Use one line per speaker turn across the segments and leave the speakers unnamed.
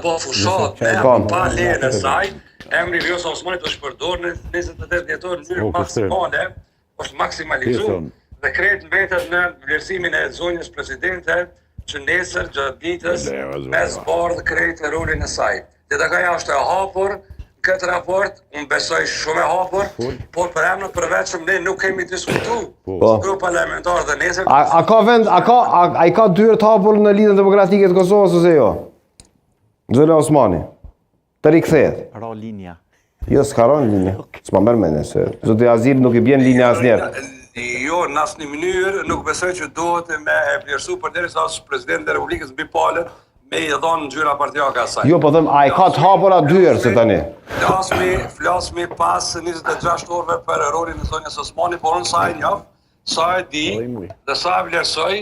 bo fushat, pa lejen e saj, emri Vjosa Osmanit është përdorur në 28 dhjetor në mënyrë maksimale, është maksimalizuar dhe krejt mbetet në vlerësimin e zonjës presidente që nesër gjatë ditës me zbardh krejt e rolin e saj. DTK-ja është e hapur këtë raport, unë besoj shumë e hapur, por për emrin përveçëm ne nuk kemi diskutuar. Grup parlamentar dhe nesër.
A ka vend, a i ka dyert hapur në lidhjen demokratike të Kosovës ose jo? Zona Osmani. Të rikthehet.
Ro linja.
Jo, s'ka ron linja. S'ma merr mendje se zoti Azil nuk i bjen linja asnjëherë.
Jo, në asnjë mënyrë nuk besoj që duhet me e vlerësu përderisa as presidenti e Republikës mbi palë me i dhënë ngjyra partijake asaj.
Jo, po them, a i ka të hapura dyert se tani?
Flasmi pas 26 orëve për rolin e zonjës Osmani, por unë sa e njoh, sa e di dhe sa e vlerësoj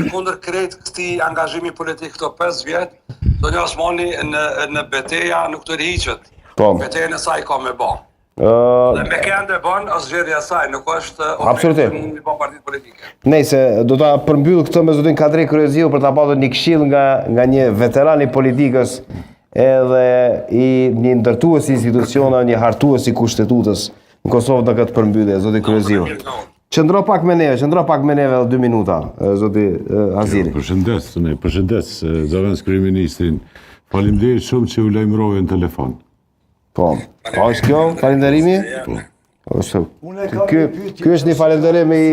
kundër krejt këtij angazhimi politik këto 5 vjet, zonja Osmani në betejë nuk të rihiqet. Betejën e saj ka me bë. Dhe me kënd e bën asgjëri e saj, nuk është
absolutisht
pa partitë politike.
Nëse do ta përmbyll këtë me zotin Kadri Kryeziu për ta pasur një këshill nga një veteran i politikës edhe një ndërtues i institucioneve, një hartues i kushtetutës në Kosovë në këtë përmbyllje, zoti Kryeziu. Qëndro pak me neve 2 minuta, zoti Azili.
Përshëndes, Zëvendës Kryeministrin. Faleminderit shumë që u lajmërove në telefon.
Po, është kjo falenderimi? Po. Ky është një falenderim i